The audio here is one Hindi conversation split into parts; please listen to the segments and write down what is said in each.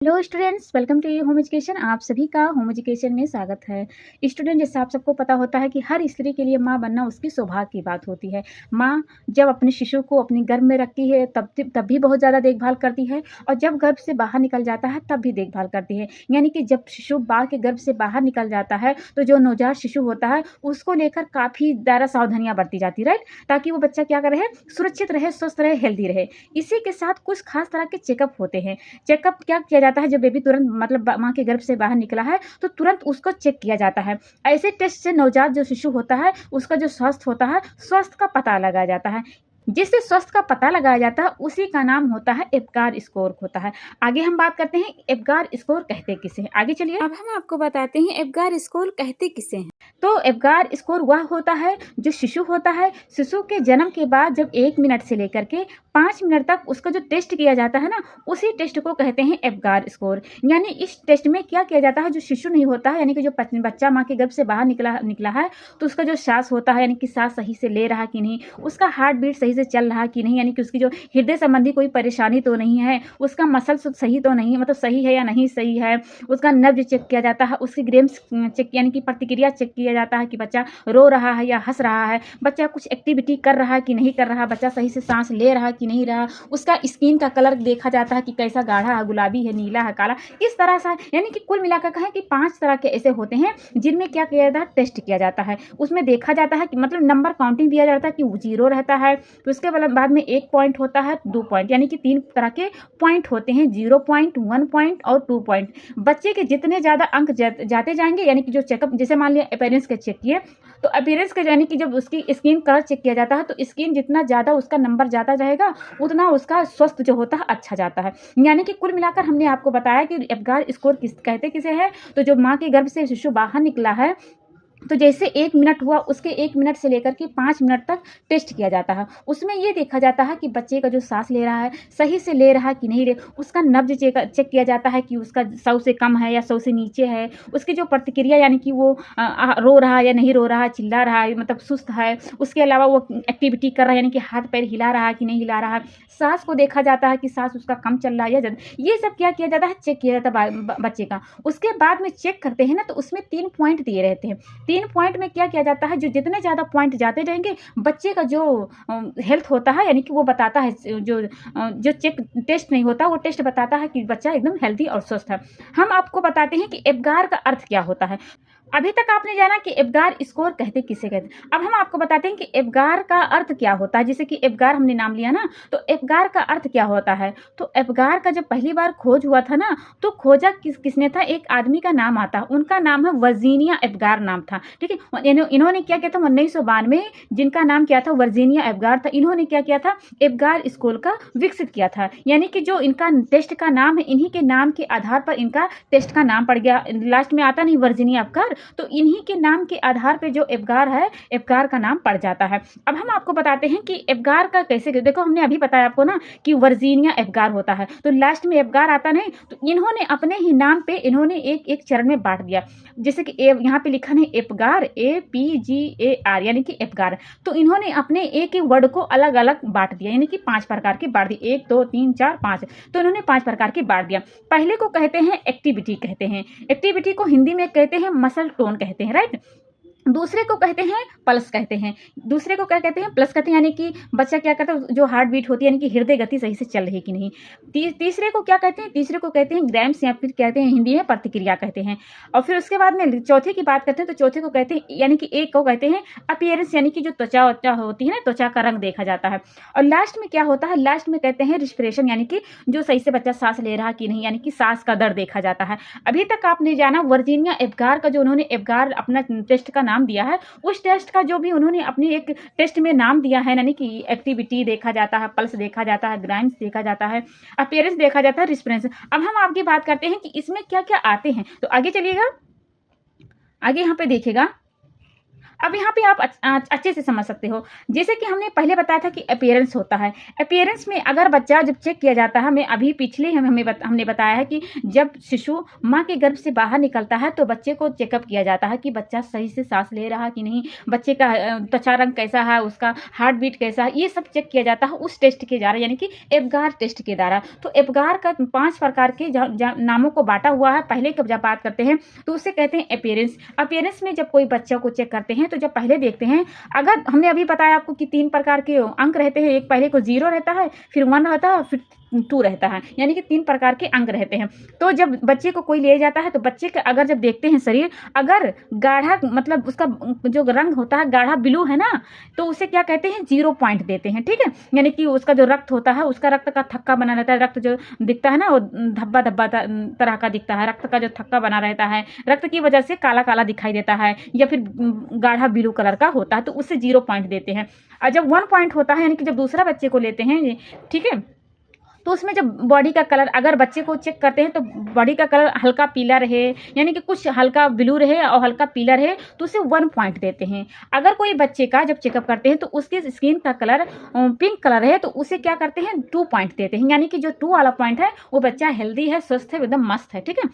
Hello students, welcome to home education. आप सभी का होम एजुकेशन में स्वागत है। स्टूडेंट, जैसे आप सबको पता होता है कि हर स्त्री के लिए माँ बनना उसकी सौभाग्य की बात होती है। माँ जब अपने शिशु को अपने गर्भ में रखती है तब भी बहुत ज़्यादा देखभाल करती है, और जब गर्भ से बाहर निकल जाता है तब भी देखभाल करती है। यानी कि जब शिशु माँ के गर्भ से बाहर निकल जाता है तो जो नवजात शिशु होता है उसको लेकर काफ़ी ज़्यादा सावधानियाँ बरती जाती, राइट, ताकि वो बच्चा क्या करे, सुरक्षित रहे, स्वस्थ रहे, हेल्दी रहे। इसी के साथ कुछ खास तरह के चेकअप होते हैं। चेकअप क्या किया जाता है, जब बेबी तुरंत मतलब माँ के गर्भ से बाहर निकला है तो तुरंत उसको चेक किया जाता है। ऐसे टेस्ट से नवजात जो शिशु होता है उसका जो स्वास्थ्य होता है, स्वास्थ्य का पता लगाया जाता है। जिससे स्वास्थ्य का पता लगाया जाता है उसी का नाम होता है एप्गार स्कोर होता है। आगे हम बात करते हैं एप्गार स्कोर कहते किसे हैं। आगे चलिए, अब हम आपको बताते हैं एप्गार स्कोर कहते किसे हैं। तो एप्गार स्कोर वह होता है जो शिशु होता है, शिशु के जन्म के बाद जब 1 मिनट से लेकर के 5 मिनट तक उसका जो टेस्ट किया जाता है ना, उसी टेस्ट को कहते हैं एप्गार स्कोर। यानी इस टेस्ट में क्या किया जाता है, जो शिशु नहीं होता है, यानी कि जो बच्चा माँ के गर्भ से बाहर निकला है, तो उसका जो सांस होता है, यानी कि सांस सही से ले रहा कि नहीं, उसका हार्ट बीट सही से चल रहा कि नहीं, यानी कि उसकी जो हृदय संबंधी कोई परेशानी तो नहीं है, उसका मसल सही तो नहीं, मतलब सही है या नहीं सही है, उसका नब्ज चेक किया जाता है, उसकी ग्रेम्स चेक यानी कि प्रतिक्रिया चेक किया जाता है कि बच्चा रो रहा है या हंस रहा है, बच्चा कुछ एक्टिविटी कर रहा है कि नहीं कर रहा, बच्चा सही से सांस ले रहा कि नहीं रहा, उसका स्किन का कलर देखा जाता है कि कैसा गाढ़ा है, गुलाबी है, नीला है, काला, इस तरह से। यानी कि कुल मिलाकर कहें कि 5 तरह के ऐसे होते हैं जिनमें क्या किया जाता है, टेस्ट किया जाता है। उसमें देखा जाता है कि मतलब नंबर काउंटिंग दिया जाता है कि 0 रहता है, तो उसके बाद में 1 पॉइंट होता है, 2 पॉइंट, यानी कि 3 तरह के पॉइंट होते हैं, 0 पॉइंट, 1 पॉइंट और 2 पॉइंट। बच्चे के जितने ज़्यादा अंक जाते जाएंगे, यानी कि जो चेकअप, जैसे मान लिया अपीयरेंस के चेक किए, तो अपीयरेंस के यानी कि जब उसकी स्किन कलर चेक किया जाता है तो स्किन जितना ज़्यादा उसका नंबर जाता जाएगा उतना उसका स्वस्थ जो होता है अच्छा जाता है। यानी कि कुल मिलाकर हमने आपको बताया कि एप्गार स्कोर कहते किसे है, तो जो माँ के गर्भ से शिशु बाहर निकला है, तो जैसे 1 मिनट हुआ, उसके 1 मिनट से लेकर के 5 मिनट तक टेस्ट किया जाता है। उसमें ये देखा जाता है कि बच्चे का जो सांस ले रहा है सही से ले रहा है कि नहीं ले, उसका नब्ज चेक किया जाता है कि उसका 100 से कम है या 100 से नीचे है, उसकी जो प्रतिक्रिया यानी कि वो रो रहा है या नहीं रो रहा है, चिल्ला रहा है, मतलब सुस्त है, उसके अलावा वो एक्टिविटी कर रहा है, यानी कि हाथ पैर हिला रहा है कि नहीं हिला रहा है, सांस को देखा जाता है कि सांस उसका कम चल रहा है या ज़्यादा, ये सब क्या किया जाता है, चेक किया जाता है बच्चे का। उसके बाद में चेक करते हैं ना, तो उसमें 3 पॉइंट दिए रहते हैं। 3 पॉइंट में क्या किया जाता है, जो जितने ज़्यादा पॉइंट जाते रहेंगे बच्चे का जो हेल्थ होता है, यानी कि वो बताता है, जो चेक टेस्ट नहीं होता वो टेस्ट बताता है कि बच्चा एकदम हेल्दी और स्वस्थ है। हम आपको बताते हैं कि एप्गार का अर्थ क्या होता है। अभी तक आपने जाना कि एप्गार स्कोर कहते किसे कहते हैं। अब हम आपको बताते हैं कि एप्गार का अर्थ क्या होता है। जैसे कि एप्गार हमने नाम लिया ना, तो एप्गार का अर्थ क्या होता है। तो एप्गार का जब पहली बार खोज हुआ था ना, तो खोजा किसने था, एक आदमी का नाम आता है, उनका नाम है वर्जीनिया एप्गार नाम था, ठीक है। इन्होंने क्या किया था, 1992 जिनका नाम क्या था, वर्जीनिया एप्गार था, इन्होंने क्या किया था, एप्गार स्कोर का विकसित किया था। यानी कि जो इनका टेस्ट का नाम है, इन्हीं के नाम के आधार पर इनका टेस्ट का नाम पड़ गया। लास्ट में आता नहीं वर्जीनिया एप्गार, तो इन्हीं के नाम के आधार पे जो एप्गार है, एप्गार का नाम पड़ जाता है। अब हम आपको बताते हैं कि एप्गार का कैसे, देखो हमने अभी बताया आपको ना कि वर्जीनिया एप्गार होता है, तो लास्ट में एप्गार आता नहीं, तो इन्होंने अपने ही नाम पे इन्होंने एक चरण में बांट दिया। जैसे कि यहाँ पे लिखा है एप्गार, APGAR, यानी कि एप्गार, तो इन्होंने अपने एक ही वर्ड को अलग अलग बांट दिया, यानी कि 5 प्रकार के बांट दिए, 1 2 3 4 5, तो इन्होंने 5 प्रकार के बांट दिया। पहले को कहते हैं एक्टिविटी कहते हैं, एक्टिविटी को हिंदी में कहते हैं मसल टोन कहते हैं, राइट। दूसरे को कहते हैं पल्स कहते हैं, दूसरे को क्या कहते हैं, प्लस कहते हैं, यानी कि बच्चा क्या करता है, जो हार्ट बीट होती है, यानी कि हृदय गति सही से चल रही कि नहीं। तीसरे को क्या कहते हैं, तीसरे को कहते हैं ग्रैम्स, या फिर कहते हैं हिंदी में प्रतिक्रिया कहते हैं। और फिर उसके बाद में चौथे की बात करते हैं, तो चौथे को कहते हैं, यानी कि एक को कहते हैं अपीयरेंस, यानी कि जो त्वचा होती है ना, त्वचा का रंग देखा जाता है। और लास्ट में क्या होता है, लास्ट में कहते हैं रिस्पिरेशन, यानी कि जो सही से बच्चा सांस ले रहा कि नहीं, यानी कि सांस का दर देखा जाता है। अभी तक आपने जाना वर्जीनिया एप्गार का, जो उन्होंने एप्गार अपना टेस्ट का नाम दिया है, उस टेस्ट का जो भी उन्होंने अपने एक टेस्ट में नाम दिया है, यानी कि एक्टिविटी देखा जाता है, पल्स देखा जाता है, ग्राइम्स देखा जाता है, अपीयरेंस देखा जाता है, रिस्पिरेंस। अब हम आपकी बात करते हैं कि इसमें क्या क्या आते हैं, तो आगे चलिएगा, आगे यहाँ पे देखिएगा। अब यहाँ पे आप अच्छे से समझ सकते हो। जैसे कि हमने पहले बताया था कि अपीयरेंस होता है। अपीयरेंस में अगर बच्चा जब चेक किया जाता है, हमें अभी पिछले हमने बताया है कि जब शिशु माँ के गर्भ से बाहर निकलता है तो बच्चे को चेकअप किया जाता है कि बच्चा सही से सांस ले रहा है कि नहीं, बच्चे का त्वचा रंग कैसा है, उसका हार्ट बीट कैसा है, ये सब चेक किया जाता है उस टेस्ट के द्वारा, यानी कि एबगार टेस्ट के द्वारा। तो एबगार का 5 प्रकार के नामों को बांटा हुआ है। पहले जब बात करते हैं तो उसे कहते हैं अपीयरेंस। अपीयरेंस में जब कोई बच्चा को चेक करते हैं तो जब पहले देखते हैं, अगर हमने अभी बताया आपको कि 3 प्रकार के अंक रहते हैं, एक पहले को 0 रहता है, फिर 1 रहता है, फिर 2 रहता है, यानी कि 3 प्रकार के अंक रहते हैं। तो जब बच्चे को कोई ले जाता है तो बच्चे का अगर जब देखते हैं शरीर, अगर गाढ़ा मतलब उसका जो रंग होता है गाढ़ा ब्लू है ना, तो उसे क्या कहते हैं 0 पॉइंट देते हैं, ठीक है। यानी कि उसका जो रक्त होता है, उसका रक्त का थक्का बना रहता है, रक्त जो दिखता है ना वो धब्बा धब्बा तरह का दिखता है, रक्त का जो थक्का बना रहता है, रक्त की वजह से काला काला दिखाई देता है या फिर गाढ़ा ब्लू कलर का होता है, तो उससे 0 पॉइंट देते हैं। और जब 1 पॉइंट होता है, यानी कि जब दूसरा बच्चे को लेते हैं, ठीक है, तो उसमें जब बॉडी का कलर, अगर बच्चे को चेक करते हैं तो बॉडी का कलर हल्का पीला रहे, यानी कि कुछ हल्का ब्लू रहे और हल्का पीला रहे, तो उसे 1 पॉइंट देते हैं। अगर कोई बच्चे का जब चेकअप करते हैं तो उसके स्किन का कलर पिंक कलर है, तो उसे क्या करते हैं 2 पॉइंट देते हैं, यानी कि जो 2 वाला पॉइंट है वो बच्चा हेल्दी है, स्वस्थ है, एकदम मस्त है, ठीक है।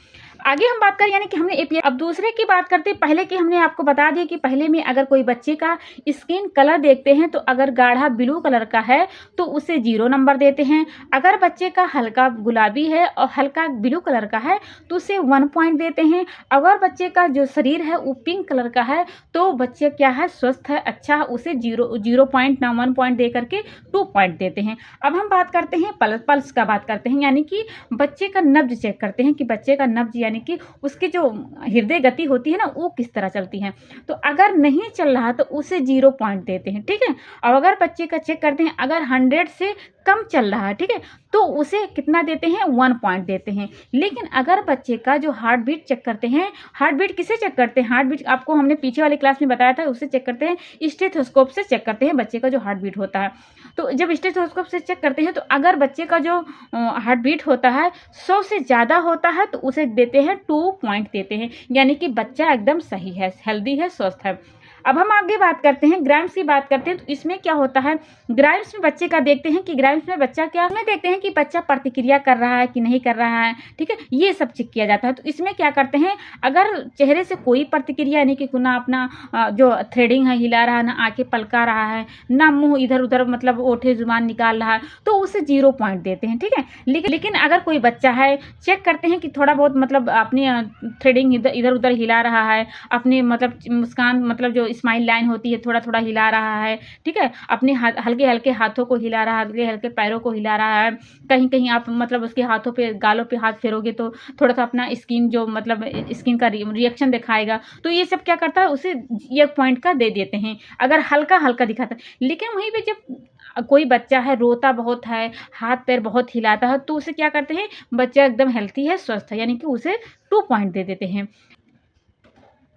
आगे हम बात करें, यानी कि हमने एपीआई, अब दूसरे की बात करते हैं। पहले की हमने आपको बता दिया कि पहले में अगर कोई बच्चे का स्किन कलर देखते हैं तो अगर गाढ़ा ब्लू कलर का है तो उसे 0 नंबर देते हैं। अगर बच्चे का हल्का गुलाबी है और हल्का ब्लू कलर का है तो उसे 1 पॉइंट देते हैं। अगर बच्चे का जो शरीर है वो पिंक कलर का है तो बच्चे क्या है, स्वस्थ है, अच्छा, उसे 0 पॉइंट ना 1 पॉइंट दे करके 2 पॉइंट देते हैं। अब हम बात करते हैं पल्स का बात करते हैं, यानी कि बच्चे का नब्ज चेक करते हैं कि बच्चे का नब्ज, यानी कि उसकी जो हृदय गति होती है ना वो किस तरह चलती है। तो अगर नहीं चल रहा तो उसे 0 पॉइंट देते हैं, ठीक है। और अगर बच्चे का चेक करते हैं, अगर 100 से कम चल रहा है, ठीक है, तो उसे कितना देते हैं 1 पॉइंट देते हैं। लेकिन अगर बच्चे का जो हार्ट बीट चेक करते हैं, हार्ट बीट किसे चेक करते हैं, हार्ट बीट आपको हमने पीछे वाली क्लास में बताया था, उसे चेक करते हैं स्टेथोस्कोप से चेक करते हैं बच्चे का जो हार्ट बीट होता है। तो जब स्टेथोस्कोप से चेक करते हैं तो अगर बच्चे का जो हार्ट बीट होता है 100 से ज़्यादा होता है तो उसे देते हैं 2 पॉइंट देते हैं, यानी कि बच्चा एकदम सही है, हेल्दी है, स्वस्थ है। अब हम आगे बात करते हैं, ग्राम्स की बात करते हैं। तो इसमें क्या होता है, ग्राम्स में बच्चे का देखते हैं कि ग्राम्स में बच्चा क्या, में देखते हैं कि बच्चा प्रतिक्रिया कर रहा है कि नहीं कर रहा है, ठीक है, ये सब चेक किया जाता है। तो इसमें क्या करते हैं, अगर चेहरे से कोई प्रतिक्रिया, यानी कि ना अपना जो थ्रेडिंग है हिला रहा है, ना आंखें पलका रहा है, ना मुंह इधर उधर मतलब ओठे जुबान निकाल रहा है, तो उसे 0 पॉइंट देते हैं, ठीक है। लेकिन अगर कोई बच्चा है, चेक करते हैं कि थोड़ा बहुत मतलब अपनी थ्रेडिंग इधर उधर हिला रहा है, अपने मतलब मुस्कान मतलब जो स्माइल लाइन होती है थोड़ा थोड़ा हिला रहा है, ठीक है, अपने हल्के हल्के हाथों को हिला रहा है, हल्के हल्के पैरों को हिला रहा है, कहीं कहीं आप मतलब उसके हाथों पे गालों पे हाथ फेरोगे तो थोड़ा सा अपना स्किन जो मतलब स्किन का रिएक्शन दिखाएगा, तो ये सब क्या करता है उसे 1 पॉइंट का दे देते हैं अगर हल्का हल्का दिखाता है। लेकिन वहीं पे जब कोई बच्चा है रोता बहुत है, हाथ पैर बहुत हिलाता है, तो उसे क्या करते हैं, बच्चा एकदम हेल्थी है, स्वस्थ है, यानी कि उसे 2 पॉइंट दे देते हैं।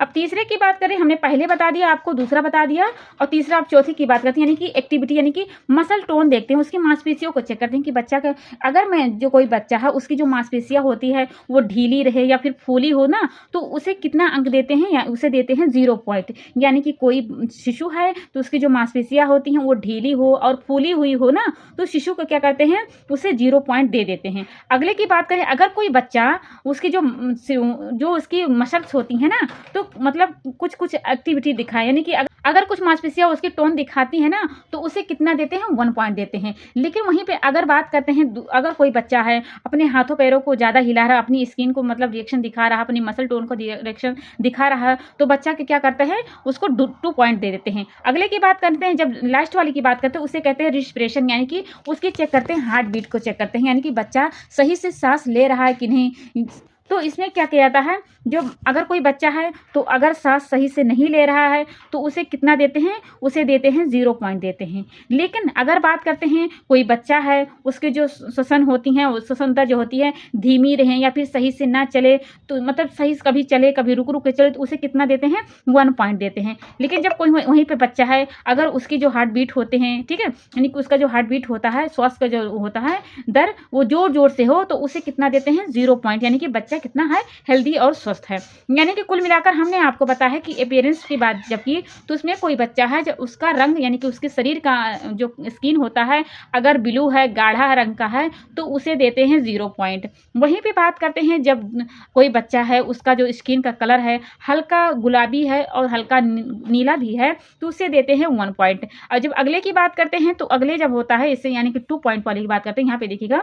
अब तीसरे की बात करें, हमने पहले बता दिया आपको, दूसरा बता दिया, और तीसरा अब चौथी की बात करते हैं, यानी कि एक्टिविटी, यानी कि मसल टोन देखते हैं, उसकी मांसपेशियों को चेक करते हैं कि बच्चा का, अगर मैं जो कोई बच्चा है उसकी जो मांसपेशियां होती है वो ढीली रहे या फिर फूली हो ना, तो उसे कितना अंक देते हैं, या उसे देते हैं 0 पॉइंट। यानी कि कोई शिशु है तो उसकी जो मांसपेशियां होती हैं वो ढीली हो और फूली हुई हो ना, तो शिशु को क्या करते हैं, उसे 0 पॉइंट दे देते हैं। अगले की बात करें, अगर कोई बच्चा उसकी जो उसकी मसल्स होती है ना, तो मतलब कुछ एक्टिविटी दिखाए, यानी कि अगर कुछ मांसपेशियां उसकी टोन दिखाती है ना, तो उसे कितना देते हैं, 1 पॉइंट देते हैं। लेकिन वहीं पे अगर बात करते हैं, अगर कोई बच्चा है अपने हाथों पैरों को ज़्यादा हिला रहा है, अपनी स्किन को मतलब रिएक्शन दिखा रहा है, अपनी मसल टोन को रिएक्शन दिखा रहा है, तो बच्चा के क्या करता है, उसको 2 पॉइंट दे देते हैं। अगले की बात करते हैं, जब लास्ट वाली की बात करते हैं उसे कहते हैं रिस्पिरेशन, यानी कि उसकी चेक करते हैं, हार्ट बीट को चेक करते हैं, यानी कि बच्चा सही से सांस ले रहा है कि नहीं। तो इसमें क्या किया जाता है, जो अगर कोई बच्चा है तो अगर सांस सही से नहीं ले रहा है तो उसे कितना देते हैं, उसे देते हैं 0 पॉइंट देते हैं। लेकिन अगर बात करते हैं कोई बच्चा है उसके जो श्वसन होती हैं, श्वसनता जो होती है धीमी रहे या फिर सही से ना चले, तो मतलब सही कभी चले कभी रुक रुक के चले, तो उसे कितना देते हैं, 1 पॉइंट देते हैं। लेकिन जब कोई वहीं पर बच्चा है, अगर उसकी जो हार्ट बीट होते हैं, ठीक है, यानी कि उसका जो हार्ट बीट होता है, श्वास का जो होता है दर, वो जोर जोर से हो, तो उसे कितना देते हैं, 0 पॉइंट, यानी कि बच्चा बच्चा कितना है, हेल्दी और स्वस्थ है। यानी कि कुल मिलाकर हमने आपको बताया है कि अपीयरेंस की बात जब की तो उसमें कोई बच्चा है जब उसका रंग यानी कि उसके शरीर का जो स्किन होता है अगर ब्लू है, गाढ़ा रंग का है, तो उसे देते हैं 0 पॉइंट। वहीं पे बात करते हैं जब कोई बच्चा है उसका जो स्किन का कलर है हल्का गुलाबी है और हल्का नीला भी है, तो उसे देते हैं 1 पॉइंट। और जब अगले की बात करते हैं तो अगले जब होता है इससे यानी कि 2 पॉइंट वाले की बात करते हैं। यहाँ पे देखिएगा,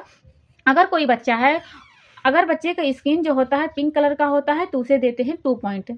अगर कोई बच्चा है, अगर बच्चे का स्किन जो होता है पिंक कलर का होता है तो उसे देते हैं 2 पॉइंट।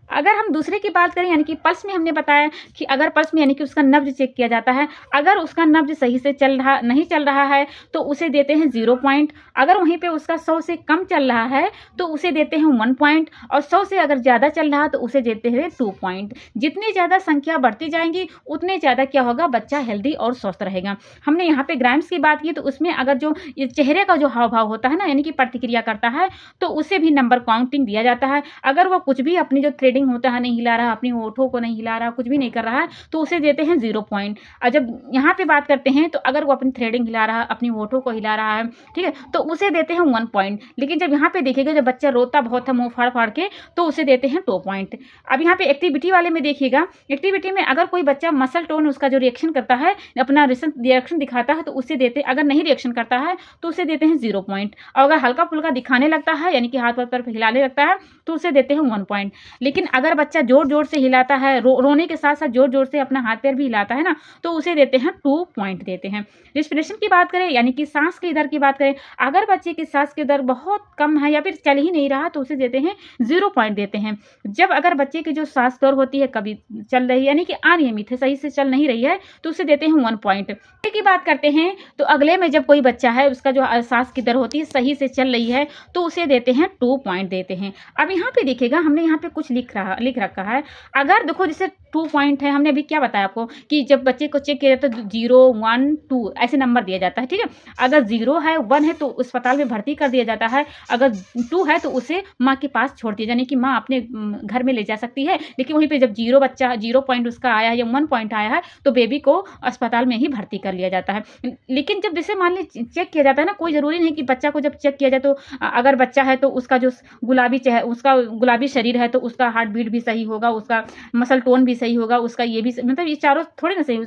अगर हम दूसरे की बात करें यानी कि पल्स में हमने बताया कि अगर पल्स में यानी कि उसका नब्ज चेक किया जाता है, अगर उसका नब्ज सही से नहीं चल रहा है तो उसे देते हैं 0 पॉइंट। अगर वहीं पे उसका 100 से कम चल रहा है तो उसे देते हैं 1 पॉइंट, और 100 से अगर ज़्यादा चल रहा है तो उसे देते हैं 2 पॉइंट। जितनी ज़्यादा संख्या बढ़ती जाएंगी उतने ज़्यादा क्या होगा, बच्चा हेल्दी और स्वस्थ रहेगा। हमने यहाँ पे ग्राम्स की बात की तो उसमें अगर जो ये चेहरे का जो हाव भाव होता है ना यानी कि प्रतिक्रिया करता है तो उसे भी नंबर काउंटिंग दिया जाता है। अगर वो कुछ भी अपनी जो थ्रेडिंग होता है नहीं हिला रहा, अपनी होठों को नहीं हिला रहा, कुछ भी नहीं कर रहा है तो उसे देते हैं 0 पॉइंट। और जब यहाँ पे बात करते हैं तो अगर वो अपनी थ्रेडिंग हिला रहा है, अपनी होठों को हिला रहा है, ठीक है, तो उसे देते हैं 1 पॉइंट। लेकिन जब यहाँ पे देखिएगा जब बच्चा रोता बहुत है मुंह फाड़ फाड़ के तो उसे देते हैं 2 पॉइंट। अब यहाँ पे एक्टिविटी वाले में देखिएगा, एक्टिविटी में अगर कोई बच्चा मसल टोन उसका जो रिएक्शन करता है, अपना रिएक्शन दिखाता है तो उसे देते, अगर नहीं रिएक्शन करता है तो उसे देते हैं 0 पॉइंट। और अगर हल्का फुल्का दिखाने लगता है यानी कि हाथ पैर हिलाने लगता है तो उसे देते हैं 1 पॉइंट। लेकिन अगर बच्चा जोर जोर से हिलाता है, रोने के साथ साथ जोर जोर से अपना हाथ पैर भी हिलाता है ना, तो उसे देते हैं 2 पॉइंट देते हैं। रिस्पिरेशन की बात करें यानी कि सांस की दर की बात करें, अगर बच्चे की सांस की दर बहुत कम है या फिर चल ही नहीं रहा तो उसे देते हैं 0 पॉइंट देते हैं। जब अगर बच्चे की जो सांस दर होती है कभी चल रही है यानी कि अनियमित है, सही से चल नहीं रही है, तो उसे देते हैं 1 पॉइंट। की बात करते हैं तो अगले में जब कोई बच्चा है उसका जो सांस की दर होती है सही से चल रही है तो उसे देते हैं 2 पॉइंट देते हैं। अब यहाँ पे देखिएगा हमने यहाँ पे कुछ लिख रखा है। अगर देखो जैसे 2 पॉइंट है, हमने अभी क्या बताया आपको कि जब बच्चे को चेक किया जाता है तो 0 1 2 ऐसे नंबर दिया जाता है, ठीक है। अगर 0 है 1 है तो अस्पताल में भर्ती कर दिया जाता है, अगर 2 है तो उसे माँ के पास छोड़ दिया, यानी कि माँ अपने घर में ले जा सकती है। लेकिन वहीं पे जब 0 पॉइंट उसका आया है या 1 पॉइंट आया है तो बेबी को अस्पताल में ही भर्ती कर लिया जाता है। लेकिन जब जैसे मान लीजिए चेक किया जाता है ना, कोई ज़रूरी नहीं कि बच्चा को जब चेक किया जाए तो अगर बच्चा है तो उसका जो उसका गुलाबी शरीर है तो उसका हार्ट बीट भी सही होगा, उसका मसल टोन भी सही होगा, उसका ये भी मतलब ये चारों थोड़े ना सही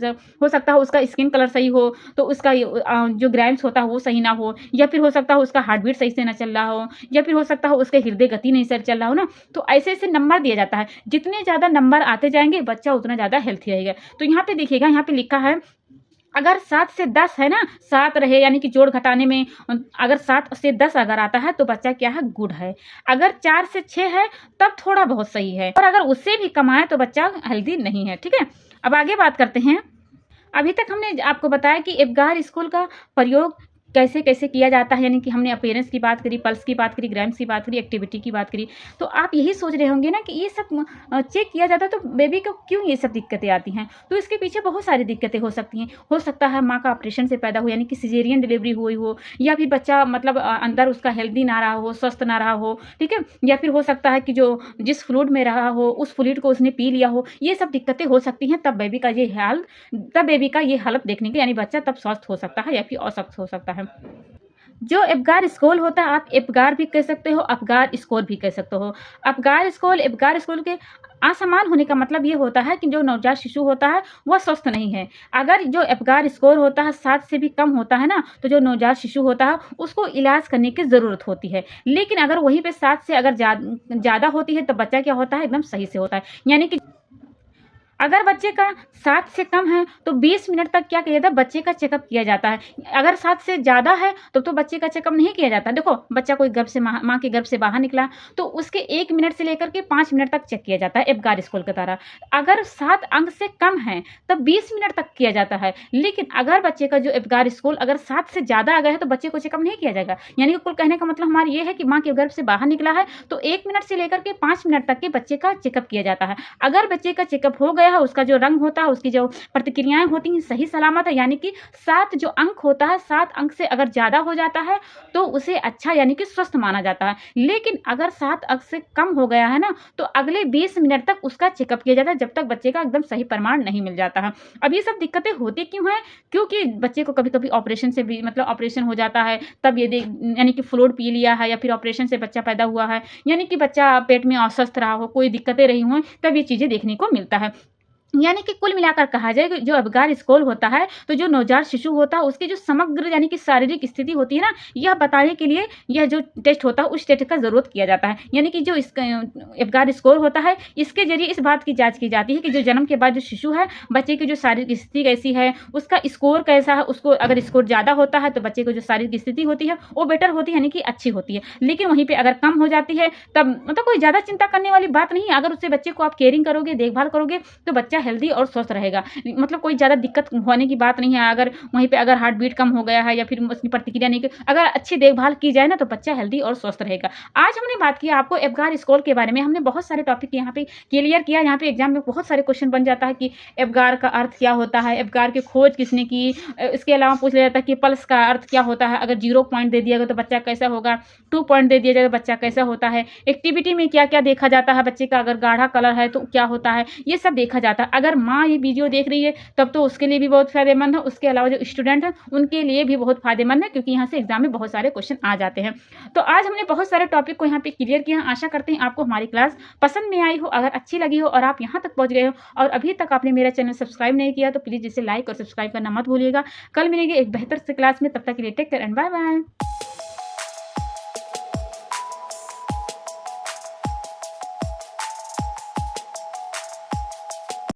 हो सकता है उसका स्किन कलर सही हो तो उसका जो ग्राम्स होता है वो सही ना हो, या फिर हो सकता है उसका हार्ट बीट सही से ना चल रहा हो, या फिर हो सकता है उसके हृदय गति नहीं सही चल रहा हो ना। तो ऐसे ऐसे नंबर दिया जाता है, जितने ज़्यादा नंबर आते जाएंगे बच्चा उतना ज़्यादा हेल्थी रहेगा। तो यहाँ पे देखिएगा, यहाँ पे लिखा है अगर 7 से 10 है ना, 7 रहे यानी कि जोड़ घटाने में अगर 7 से 10 अगर आता है तो बच्चा क्या है, गुड है। अगर 4 से 6 है तब थोड़ा बहुत सही है, और अगर उससे भी कम आए तो बच्चा हेल्दी नहीं है, ठीक है। अब आगे बात करते हैं। अभी तक हमने आपको बताया कि एबगार स्कूल का प्रयोग कैसे कैसे किया जाता है, यानी कि हमने अपीयरेंस की बात करी, पल्स की बात करी, ग्राम्स की बात करी, एक्टिविटी की बात करी। तो आप यही सोच रहे होंगे ना कि ये सब चेक किया जाता है तो बेबी को क्यों ये सब दिक्कतें आती हैं। तो इसके पीछे बहुत सारी दिक्कतें हो सकती हैं। हो सकता है माँ का ऑपरेशन से पैदा हो यानी कि सिजेरियन डिलीवरी हुई हो, या फिर बच्चा मतलब अंदर उसका हेल्दी ना रहा हो, स्वस्थ ना रहा हो, ठीक है। या फिर हो सकता है कि जो जिस फ्लूइड में रहा हो उस फ्लूइड को उसने पी लिया हो। ये सब दिक्कतें हो सकती हैं, तब बेबी का ये हालत देखने के यानी बच्चा तब स्वस्थ हो सकता है या फिर अस्वस्थ हो सकता है। जो एबगार स्कोर होता है, आप एबगार भी कह सकते हो, अपगार स्कोर भी कह सकते हो। एबगार स्कोर के असमान होने का मतलब ये होता है कि जो नवजात शिशु होता है वह स्वस्थ नहीं है। अगर जो एबगार स्कोर होता है 7 से भी कम होता है ना, तो जो नवजात शिशु होता है उसको इलाज करने की ज़रूरत होती है। लेकिन अगर वहीं पे 7 से अगर ज़्यादा होती है तो बच्चा क्या होता है, एकदम सही से होता है। यानी कि अगर बच्चे का 7 से कम है तो 20 मिनट तक क्या किया जाता है, बच्चे का चेकअप किया जाता है। अगर 7 से ज़्यादा है तो बच्चे का चेकअप नहीं किया जाता। देखो बच्चा कोई माँ के गर्भ से बाहर निकला तो उसके 1 मिनट से लेकर के 5 मिनट तक चेक किया जाता है एबगार स्कोर के द्वारा। अगर 7 अंक से कम है तब 20 मिनट तक किया जाता है। लेकिन अगर बच्चे का जो एबगार स्कोर अगर 7 से ज़्यादा आ गया है तो बच्चे को चेकअप नहीं किया जाएगा। यानी कि कुल कहने का मतलब हमारा ये है कि माँ के गर्भ से बाहर निकला है तो 1 मिनट से लेकर के 5 मिनट तक के बच्चे का चेकअप किया जाता है। अगर बच्चे का चेकअप हो गया है, उसका जो रंग होता है, उसकी जो प्रतिक्रियाएँ होती हैं सही सलामत है, यानी कि 7 जो अंक होता है, 7 अंक से अगर ज़्यादा हो जाता है तो उसे अच्छा यानी कि स्वस्थ माना जाता है। लेकिन अगर 7 अंक से कम हो गया है ना, तो अगले 20 मिनट तक उसका चेकअप किया जाता है, जब तक बच्चे का एकदम सही प्रमाण नहीं मिल जाता है। अब ये सब दिक्कतें होती क्यों हैं? क्योंकि बच्चे को कभी-कभी ऑपरेशन से भी मतलब ऑपरेशन हो जाता है, तब ये यानी कि फ्लूइड पी लिया है, या फिर ऑपरेशन से बच्चा पैदा हुआ है, यानी कि बच्चा पेट में अस्वस्थ रहा हो, कोई दिक्कतें रही हों, तब ये चीज़ें देखने को मिलता है। यानी कि कुल मिलाकर कहा जाए कि जो एबगार स्कोर होता है, तो जो नवजात शिशु होता है उसकी जो समग्र यानी कि शारीरिक स्थिति होती है ना, यह बताने के लिए यह जो टेस्ट होता है उस टेस्ट का ज़रूरत किया जाता है। यानी कि जो इसका एबगार स्कोर होता है, इसके ज़रिए इस बात की जाँच की जाती है कि जो जन्म के बाद जो शिशु है, बच्चे की जो शारीरिक स्थिति कैसी है, उसका स्कोर कैसा है, उसको अगर स्कोर ज़्यादा होता है तो बच्चे को जो शारीरिक स्थिति होती है वो बेटर होती है, यानी कि अच्छी होती है। लेकिन वहीं पे अगर कम हो जाती है, तब मतलब कोई ज़्यादा चिंता करने वाली बात नहीं है। अगर उससे बच्चे को आप केयरिंग करोगे, देखभाल करोगे, तो बच्चा हेल्दी और स्वस्थ रहेगा। मतलब कोई ज़्यादा दिक्कत होने की बात नहीं है। अगर वहीं पे अगर हार्ट बीट कम हो गया है, या फिर उसकी प्रतिक्रिया नहीं, अगर अच्छी देखभाल की जाए ना, तो बच्चा हेल्दी और स्वस्थ रहेगा। आज हमने बात की आपको एबगार स्कोर के बारे में। हमने बहुत सारे टॉपिक यहाँ पे क्लियर किया। यहाँ पे एग्जाम में बहुत सारे क्वेश्चन बन जाता है कि एबगार का अर्थ क्या होता है, एबगार की खोज किसने की। इसके अलावा पूछ लिया जाता है कि पल्स का अर्थ क्या होता है, अगर 0 पॉइंट दे दिया गया तो बच्चा कैसा होगा, 2 पॉइंट दे दिया जाएगा बच्चा कैसा होता है, एक्टिविटी में क्या क्या देखा जाता है बच्चे का, अगर गाढ़ा कलर है तो क्या होता है, ये सब देखा जाता है। अगर माँ ये वीडियो देख रही है तब तो उसके लिए भी बहुत फायदेमंद है। उसके अलावा जो स्टूडेंट हैं उनके लिए भी बहुत फायदेमंद है, क्योंकि यहाँ से एग्जाम में बहुत सारे क्वेश्चन आ जाते हैं। तो आज हमने बहुत सारे टॉपिक को यहाँ पे क्लियर किया। आशा करते हैं आपको हमारी क्लास पसंद में आई हो, अगर अच्छी लगी हो और आप यहाँ तक पहुँच गए हो और अभी तक आपने मेरा चैनल सब्सक्राइब नहीं किया, तो प्लीज़ इसे लाइक और सब्सक्राइब करना मत भूलिएगा। कल मिलेंगे एक बेहतर से क्लास में, तब तक के लिए take care and bye bye.